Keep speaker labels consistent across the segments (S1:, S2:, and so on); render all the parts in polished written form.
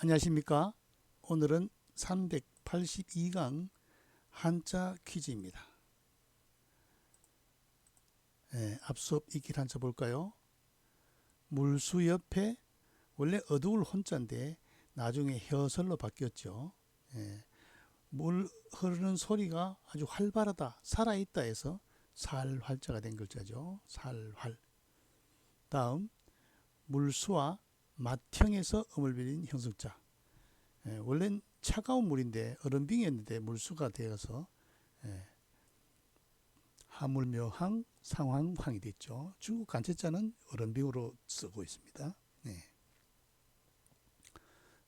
S1: 안녕하십니까? 오늘은 382강 한자 퀴즈입니다. 앞서 익힐 한자 볼까요? 물수 옆에 원래 어두울 혼자인데 나중에 혀설로 바뀌었죠. 물 흐르는 소리가 아주 활발하다, 살아있다 해서 살활자가 된 글자죠. 살활. 다음 물수와 맏형에서 음을 빌린 형성자. 원래는 차가운 물인데 얼음빙이었는데 물수가 되어서 하물묘항, 상황황이 됐죠. 중국 간체자는 얼음빙으로 쓰고 있습니다.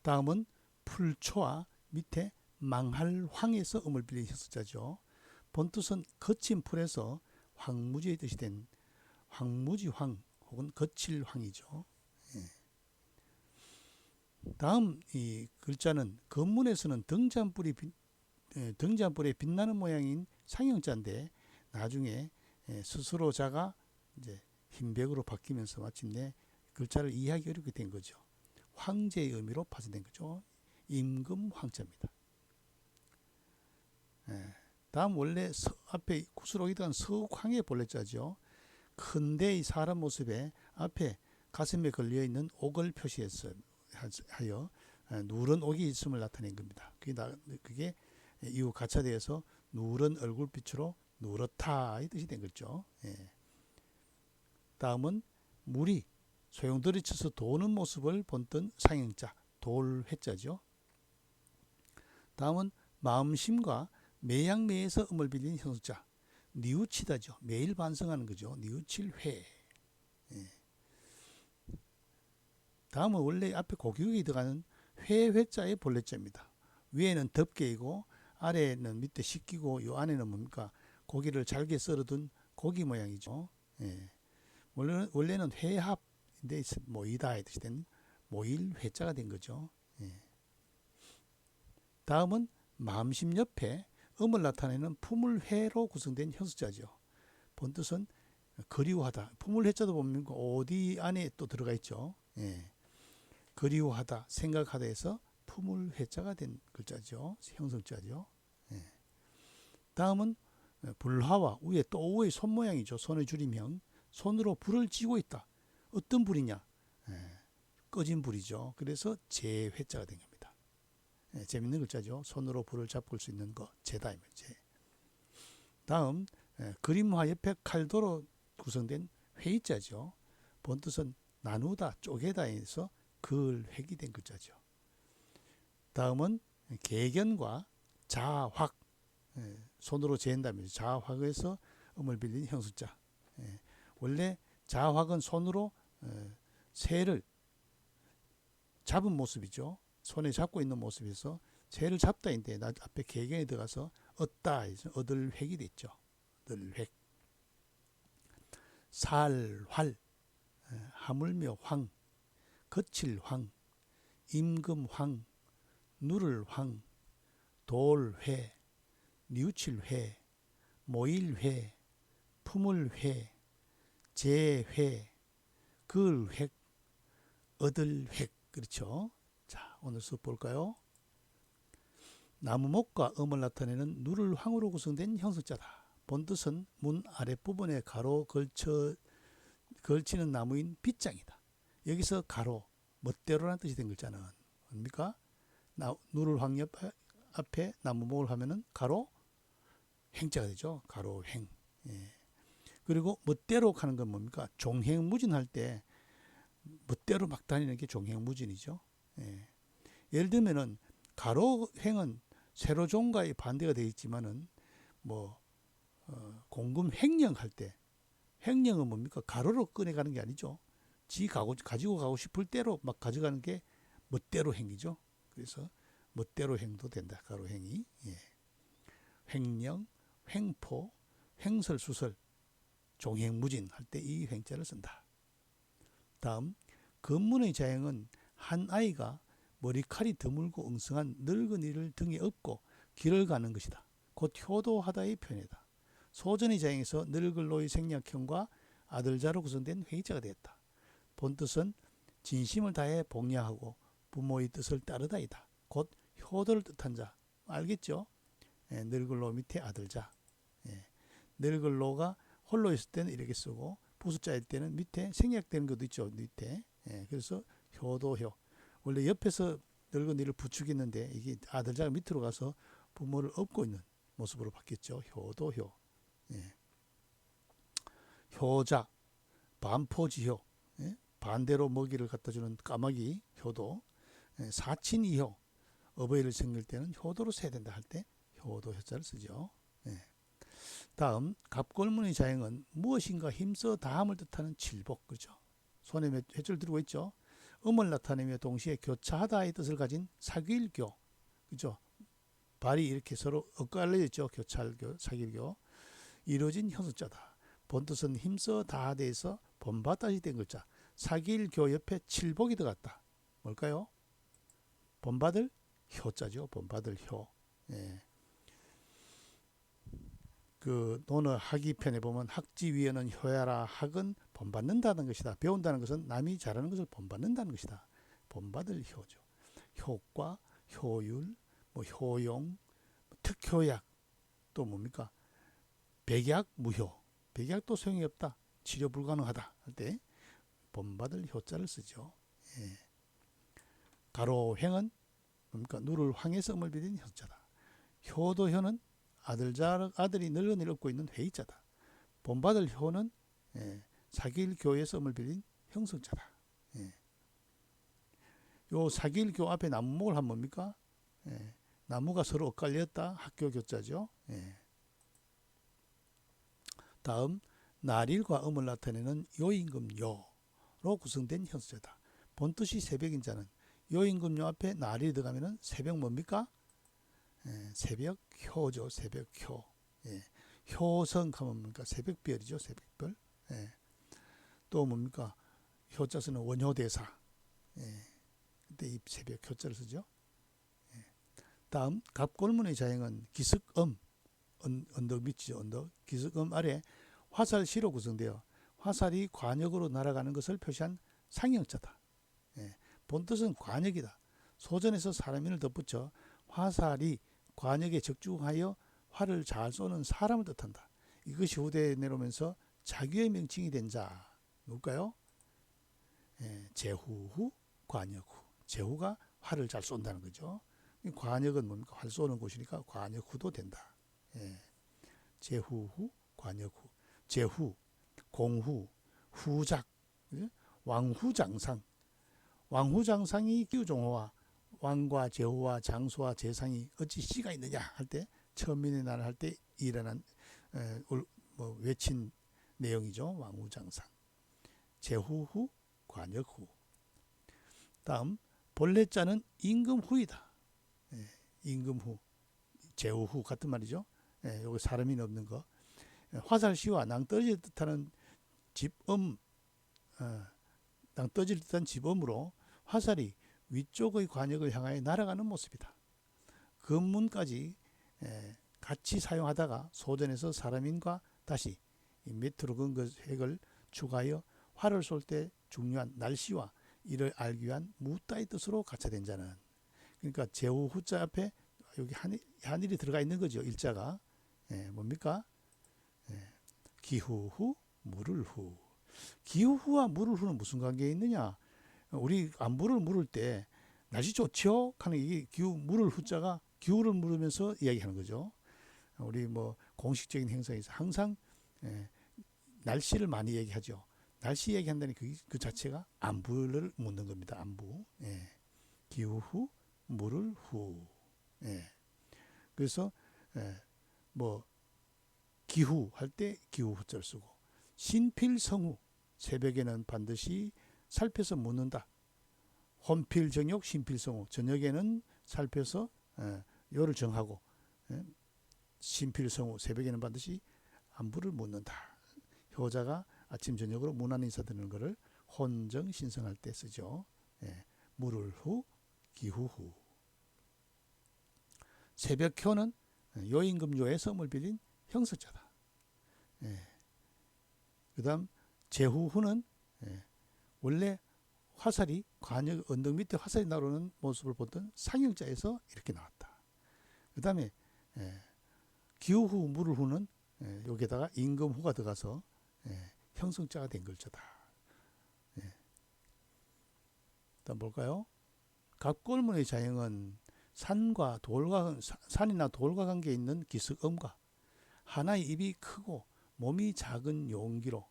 S1: 다음은 풀초와 밑에 망할황에서 음을 빌린 형성자죠. 본뜻은 거친 풀에서 황무지의 뜻이 된 황무지황 혹은 거칠황이죠. 다음 이 글자는 건문에서는 등잔불에 빛나는 모양인 상형자인데 나중에 스스로자가 이제 흰백으로 바뀌면서 마침내 글자를 이해하기 어렵게 된 거죠. 황제의 의미로 파생된 거죠. 임금황자입니다. 다음 원래 앞에 구슬 오기던 서황의 본래자죠. 큰데의 사람 모습에 앞에 가슴에 걸려있는 옥을 표시했어요. 하여 누런 옥이 있음을 나타낸 겁니다. 그게 이후 가차되어서 누런 얼굴빛으로 누렇다의 뜻이 된 거죠. 다음은 물이 소용돌이 쳐서 도는 모습을 본뜬 상형자 돌회자죠. 다음은 마음심과 매양매에서 음을 빌린 형성자 뉘우치다죠. 매일 반성하는 거죠. 뉘우칠 회. 다음은 원래 앞에 고기육이 들어가는 회자의 본래자입니다. 위에는 덮개이고 아래는 밑에 씻기고 요 안에는 뭡니까? 고기를 잘게 썰어둔 고기 모양이죠. 원래는 회합인데 모이다 이 뜻이 된 모일 회자가 된 거죠. 다음은 마음심 옆에 음을 나타내는 품을회로 구성된 형수자죠. 본뜻은 그리워하다. 품을회자도 보면 어디 안에 또 들어가 있죠. 그리워하다, 생각하다 해서 품을회자가 된 글자죠. 형성자죠. 다음은 불화와 위에 또 오의 손 모양이죠. 손의 줄임형. 손으로 불을 쥐고 있다. 어떤 불이냐? 꺼진 불이죠. 그래서 제회자가 된 겁니다. 재밌는 글자죠. 손으로 불을 잡을 수 있는 거, 제다입니다. 제. 다음 그림화 옆에 칼도로 구성된 회의자죠. 본뜻은 나누다, 쪼개다 해서 글획이 된 글자죠. 다음은 개견과 자확, 손으로 재는다면 자확에서 음을 빌린 형수자. 원래 자확은 손으로 새를 잡은 모습이죠. 손에 잡고 있는 모습에서 새를 잡다인데 앞에 개견이 들어가서 얻다 해서 얻을 획이 됐죠. 얻을 획. 살활, 하물며 황, 거칠황, 임금황, 누를황, 돌회, 뉘우칠회, 모일회, 품을회, 제회, 글획, 얻을획. 그렇죠. 자, 오늘 수업 볼까요? 나무목과 음을 나타내는 누를황으로 구성된 형성자다. 본뜻은 문 아랫부분에 가로 걸치는 나무인 빗장이다. 여기서 가로, 멋대로라는 뜻이 된 글자는 뭡니까? 누를황 앞에 나무목을 하면은 가로, 행자가 되죠. 가로, 행. 그리고 멋대로 하는 건 뭡니까? 종행무진할 때 멋대로 막 다니는 게 종행무진이죠. 예를 들면은 가로행은 세로종과의 반대가 되어 있지만은 공금 횡령할 때 횡령은 뭡니까? 가로로 꺼내가는 게 아니죠. 가지고 가고 싶을 대로 막 가져가는 게 멋대로 행이죠. 그래서 멋대로 행도 된다. 가로행이. 횡령, 횡포, 횡설수설, 종행무진 할 때 이 횡자를 쓴다. 다음 건문의 자형은 한 아이가 머리칼이 드물고 엉성한 늙은이를 등에 업고 길을 가는 것이다. 곧 효도하다의 표현이다. 소전의 자형에서 늙을 노의 생략형과 아들자로 구성된 회의자가 되었다. 본뜻은 진심을 다해 복양하고 부모의 뜻을 따르다이다. 곧 효도를 뜻한 자. 알겠죠? 예, 늙을로 밑에 아들자. 예, 늙을로가 홀로 있을 때는 이렇게 쓰고 부수자일 때는 밑에 생략되는 것도 있죠. 밑에. 예, 그래서 효도효. 원래 옆에서 늙은이를 부추기는데 이게 아들자가 밑으로 가서 부모를 업고 있는 모습으로 바뀌었죠. 효도효. 예. 효자, 반포지효. 예? 반대로 먹이를 갖다 주는 까마귀 효도. 예, 사친이효. 어버이를 챙길 때는 효도로 써야 된다 할 때 효도 효자를 쓰죠. 예. 다음 갑골문의 자행은 무엇인가 힘써 다함을 뜻하는 칠복. 그죠? 손에 횟줄 들고 있죠. 음을 나타내며 동시에 교차하다의 뜻을 가진 사길교. 그죠? 발이 이렇게 서로 엇갈려 있죠. 교찰교, 사길교. 이루어진 형습자다. 본뜻은 힘써 다하대에서 본받다시 된 글자. 사길교 옆에 칠복이 들어갔다. 뭘까요? 본받을 효자죠. 본받을 효. 예. 그 논어 학이편에 보면 학지위에는 효야라. 학은 본받는다는 것이다. 배운다는 것은 남이 잘하는 것을 본받는다는 것이다. 본받을 효죠. 효과, 효율, 뭐 효용, 특효약, 또 뭡니까? 백약, 무효. 백약도 소용이 없다. 치료 불가능하다 할 때 본받을 효자를 쓰죠. 예. 가로횡은 뭡니까? 누를 황해서 음을 비린 효자다. 효도효는 아들이 늙은이를 업고 있는 회의자다. 본받을 효는 사길교에서 음을 빌린 형성자다. 예. 요 사길교 앞에 나무목을 하면 뭡니까? 나무가 서로 엇갈렸다. 학교 교자죠. 예. 다음 날일과 음을 나타내는 요임금요로 구성된 형성자다. 본뜻이 새벽인 자는 요임금요 앞에 날이 들어가면은 새벽 뭡니까? 새벽효죠. 새벽효. 예. 효성 하면 뭡니까? 새벽별이죠. 새벽별. 예. 또 뭡니까? 효자 쓰는 원효대사. 예. 그때 이 새벽 효자를 쓰죠. 예. 다음 갑골문의 자행은 기슭음, 언덕 밑이죠. 언덕. 기슭음 아래 화살시로 구성되어 화살이 관역으로 날아가는 것을 표시한 상형자다. 예. 본뜻은 관역이다. 소전에서 사람인을 덧붙여 화살이 관역에 적중하여 활을 잘 쏘는 사람을 뜻한다. 이것이 후대에 내려오면서 자기의 명칭이 된 자. 누굴까요? 제후후, 관역후. 제후가 활을 잘 쏜다는 거죠. 관역은 뭡니까? 활 쏘는 곳이니까 관역후도 된다. 제후후, 관역후. 제후, 공후, 후작, 왕후장상. 왕후장상이 기후종호와 왕과 제후와 장수와 재상이 어찌 씨가 있느냐 할 때 천민의 나라 할 때 일어난 외친 내용이죠. 왕후장상. 제후후, 관역후. 다음 본래 자는 임금후이다. 임금후, 제후후 같은 말이죠. 여기 사람이 없는 거. 화살시와 낭떠러지를 뜻하는 집음, 낭떠러지를 뜻한 집음으로 화살이 위쪽의 관역을 향하여 날아가는 모습이다. 근문까지 같이 사용하다가 소전에서 사람인과 다시 밑으로 근 핵을 추가하여 활을 쏠 때 중요한 날씨와 이를 알기 위한 무따의 뜻으로 가차된 자는. 그러니까 제후 후자 앞에 여기 한일이 들어가 있는 거죠. 일자가. 뭡니까? 기후 후, 물을 후. 기후 후와 물을 후는 무슨 관계에 있느냐? 우리 안부를 물을 때 날씨 좋죠? 하는 이게 기후 물을 후자가 기후를 물으면서 이야기하는 거죠. 우리 뭐 공식적인 행사에서 항상 날씨를 많이 얘기하죠. 날씨 얘기한다는 그 자체가 안부를 묻는 겁니다. 안부. 기후 후, 물을 후. 그래서 뭐 기후 할 때 기후 후자를 쓰고 신필성후 새벽에는 반드시 살펴서 묻는다. 혼필정욕 신필성후 저녁에는 살펴서 요를 정하고 신필성후 새벽에는 반드시 안부를 묻는다. 효자가 아침 저녁으로 문안 인사 드리는 것을 혼정 신성할 때 쓰죠. 물을 후, 기후 후. 새벽효는 요임금요의 섬을 빌린 형석자다. 그 다음 제후후는 원래 화살이 관역 언덕 밑에 화살이 날아오는 모습을 보던 상형자에서 이렇게 나왔다. 그 다음에 기후후 물을후는 여기에다가 임금후가 들어가서 형성자가 된 글자다. 다음 볼까요? 갑골문의 자형은 산이나 돌과 관계 있는 기슭음과 하나의 입이 크고 몸이 작은 용기로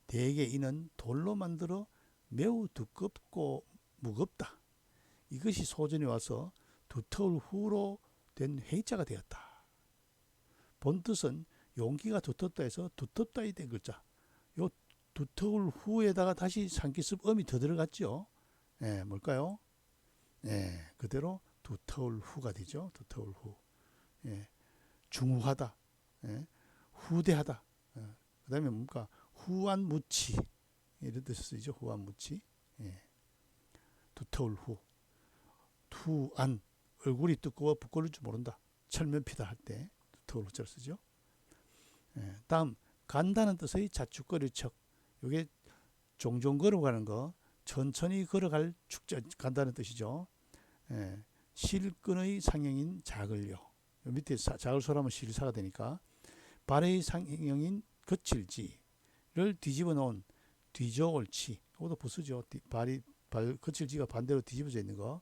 S1: 대개 이는 돌로 만들어 매우 두껍고 무겁다. 이것이 소전에 와서 두터울 후로 된 회자가 되었다. 본뜻은 용기가 두텁다 해서 두텁다에 된 글자. 요 두터울 후에다가 다시 산기습 음이 더 들어갔죠. 뭘까요? 그대로 두터울 후가 되죠. 두터울 후. 중후하다. 후대하다. 그 다음에 뭔가 후안무치. 이런 뜻을 쓰죠. 후안무치. 두터울 후. 투안. 얼굴이 두꺼워 부끄러울 줄 모른다. 철면피다 할 때 두터울 후자를 쓰죠. 다음 간다는 뜻의 자축거릴 척. 이게 종종 걸어가는 거. 천천히 걸어갈 축자 간다는 뜻이죠. 실근의 상형인 작을요. 밑에 작을 소라면 실사가 되니까 발의 상형인 거칠지를 뒤집어 놓은 뒤저올치. 이것도 부수죠. 발 거칠지가 반대로 뒤집어져 있는 거.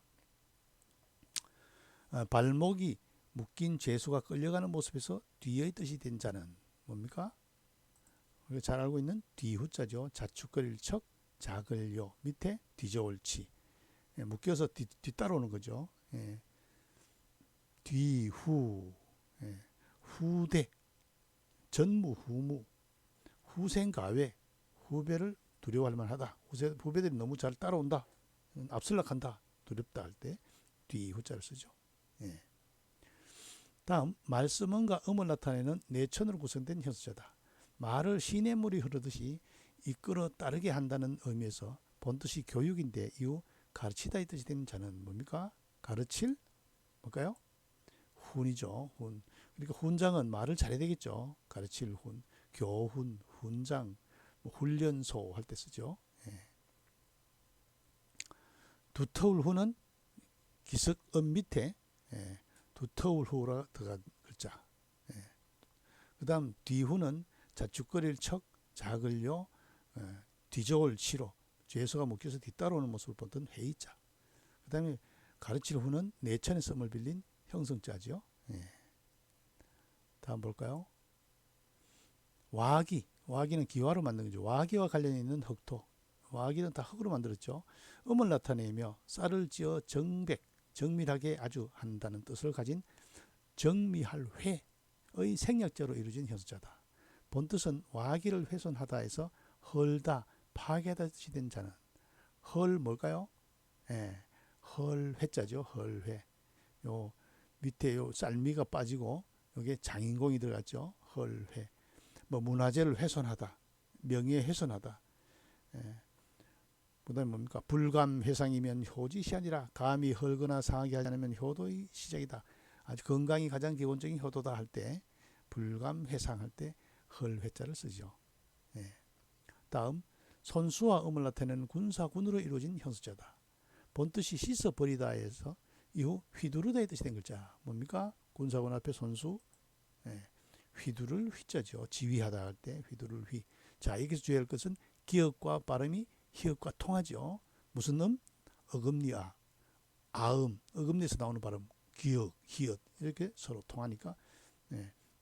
S1: 발목이 묶인 죄수가 끌려가는 모습에서 뒤의 뜻이 된 자는 뭡니까? 우리가 잘 알고 있는 뒤후자죠. 자축거릴 척 작을요. 밑에 뒤저올치. 묶여서 뒤따라오는 거죠. 뒤후. 후대. 전무후무. 후생가외. 후배를 두려워할 만하다. 후배들이 너무 잘 따라온다. 앞설락한다. 두렵다 할 때 뒤후자를 쓰죠. 다음 말씀음과 음을 나타내는 내천으로 구성된 현수자다. 말을 시냇물이 흐르듯이 이끌어 따르게 한다는 의미에서 본뜻이 교육인데 이후 가르치다의 뜻이 되는 자는 뭡니까? 가르칠 뭘까요? 훈이죠. 훈. 그러니까 훈장은 말을 잘해야 되겠죠. 가르칠 훈, 교훈, 훈장, 훈련소 할 때 쓰죠. 두터울 후는 기슭음 밑에 두터울 후라 들어간 글자. 그 다음 뒤후는 자축거릴 척 작을요. 뒤저올 치로 죄수가 묶여서 뒤따라오는 모습을 보던 회의자. 그 다음에 가르칠 후는 내천의 썸을 빌린 형성자죠. 다음 볼까요? 와기는 기와로 만든 거죠. 와기와 관련 있는 흙토. 와기는 다 흙으로 만들었죠. 음을 나타내며 쌀을 찌어 정밀하게 아주 한다는 뜻을 가진 정미할 회의 생략자로 이루어진 현수자다. 본뜻은 와기를 훼손하다 해서 헐다, 파괴하다 뜻이 된 자는 헐 뭘까요? 헐 회자죠. 헐회. 요 밑에 요 쌀미가 빠지고 여기에 장인공이 들어갔죠. 헐회. 뭐 문화재를 훼손하다, 명예 훼손하다. 그다음에 뭡니까? 불감회상이면 효지시 아니라 감히 헐거나 상하게 하지 않으면 효도의 시작이다. 아주 건강이 가장 기본적인 효도다 할 때 불감회상할 때 헐회자를 쓰죠. 다음 손수와 음을 나타내는 군사군으로 이루어진 현수자다. 본뜻이 씻어버리다 해서 이후 휘두르다의 뜻이 된 글자. 뭡니까? 군사군 앞에 손수. 휘두를 휘자죠. 지휘하다 할 때 휘두를 휘. 자, 여기서 주의할 것은 기역과 발음이 히읗과 통하죠. 무슨 음? 어금니아. 아음. 어금니에서 나오는 발음. 기역, 히읗. 이렇게 서로 통하니까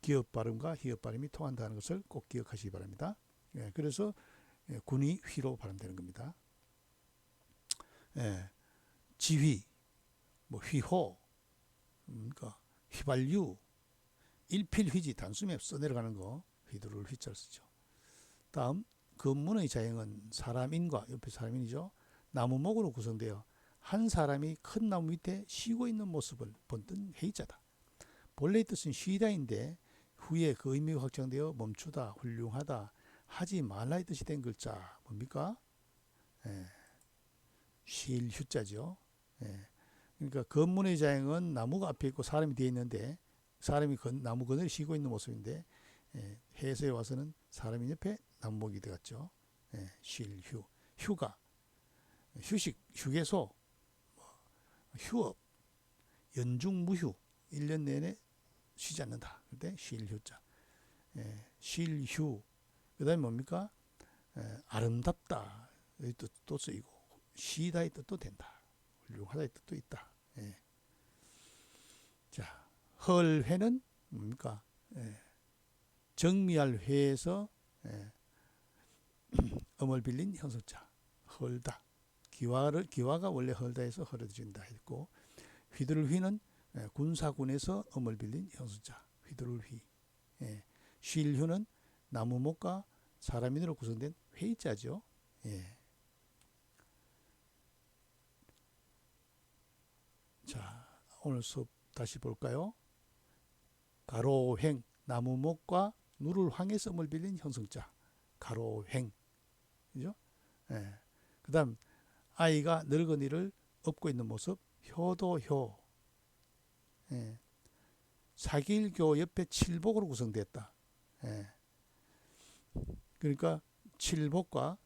S1: 기역 발음과 히읗 발음이 통한다는 것을 꼭 기억하시기 바랍니다. 그래서 군이 휘로 발음되는 겁니다. 지휘, 뭐 휘호, 그러니까 휘발유, 일필휘지 단숨에 써내려가는 거 휘두를 휘자를 쓰죠. 다음 근문의 자형은 사람인과 옆에 사람인이죠. 나무목으로 구성되어 한 사람이 큰 나무 밑에 쉬고 있는 모습을 본뜬 회의자다. 본래의 뜻은 쉬다인데 후에 그 의미가 확장되어 멈추다, 훌륭하다, 하지 말라의 뜻이 된 글자 뭡니까? 쉴 휴자죠. 그러니까 근문의 자형은 나무가 앞에 있고 사람이 뒤에 있는데 사람이 나무 그늘에 쉬고 있는 모습인데 해석에 와서는 사람이 옆에 나무목이 들어갔죠. 쉴 휴. 휴가. 휴식, 휴게소, 휴업, 연중무휴, 1년 내내 쉬지 않는다. 그때 쉴 휴자. 쉴 휴. 그 다음에 뭡니까? 아름답다. 이 뜻도 쓰이고, 쉬다의 뜻도 된다. 훌륭하다의 뜻도 있다. 자, 헐회는 뭡니까? 정미할 회에서 음을 빌린 형성자. 헐다. 기와가 원래 헐다에서 헐어진다 했고, 휘두를 휘는 군사군에서 음을 빌린 형성자. 휘두를 휘. 쉴 휴는 나무목과 사람인으로 구성된 회의자죠. 자, 오늘 수업 다시 볼까요? 가로횡, 나무목과 누를 황해서 음을 빌린 형성자. 가로횡. 그죠? 그 다음, 아이가 늙은이를 업고 있는 모습, 효도효. 사길교 옆에 칠복으로 구성됐다. 그러니까 칠복과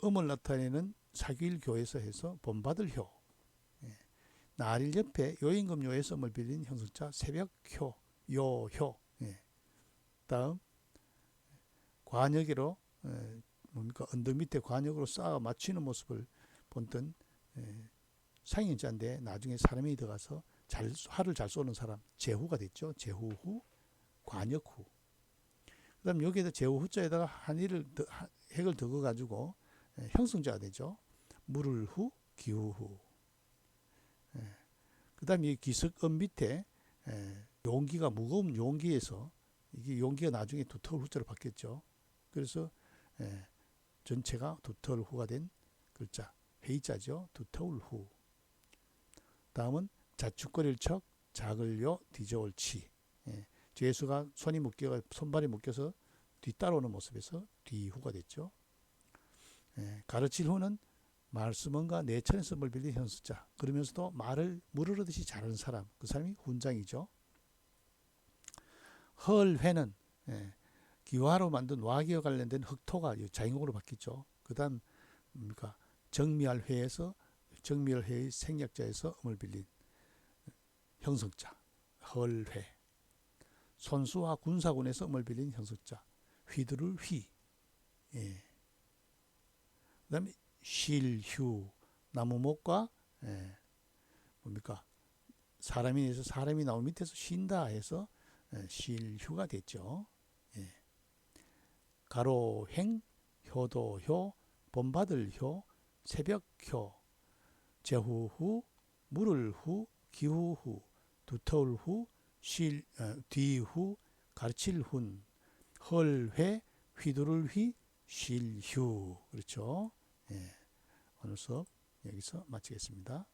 S1: 음을 나타내는 사길교에서 해서 본받을 효. 나릴 옆에 요임금요에서 음을 빌린 형성자 새벽효, 요효. 다음 관역으로 뭡니까? 언덕 밑에 관역으로 쌓아 맞추는 모습을 본던 상인자인데 나중에 사람이 들어가서 활을 잘 쏘는 사람 제후가 됐죠. 제후후, 관역후. 그다음 여기에다 제후후자에다가 핵을 더거 가지고 형성자가 되죠. 물을 후, 기후후. 그다음 이 기석음 밑에 용기가 무거운 용기에서 이게 용기가 나중에 두터울 후자로 바뀌었죠. 그래서 전체가 두터울 후가 된 글자 회의자죠. 두터울 후. 다음은 자축거릴 척 작을요 뒤져올 치. 죄수가 손발이 묶여서 뒤따라오는 모습에서 뒤후가 됐죠. 가르칠 후는 말씀은과 내천에서 음을 빌린 현수자. 그러면서도 말을 물으르듯이 잘하는 사람. 그 사람이 훈장이죠. 헐회는 기와로 만든 와기와 관련된 흑토가 자인공으로 바뀌죠. 그 다음 뭡니까? 정미할 회에서 정미할 회의 생략자에서 음을 빌린 형성자. 헐회. 손수와 군사군에서 음을 빌린 형성자. 휘두를 휘. 그 다음에 쉴휴. 나무목과 뭡니까? 사람이 나무 밑에서 쉰다 해서 쉴휴가 됐죠. 가로행, 효도효, 본받을 효, 새벽효, 제후후, 물을 후, 기후후, 두터울 후, 뒤후, 가르칠 훈, 헐회, 휘두를 휘, 쉴휴. 그렇죠. 오늘 수업 여기서 마치겠습니다.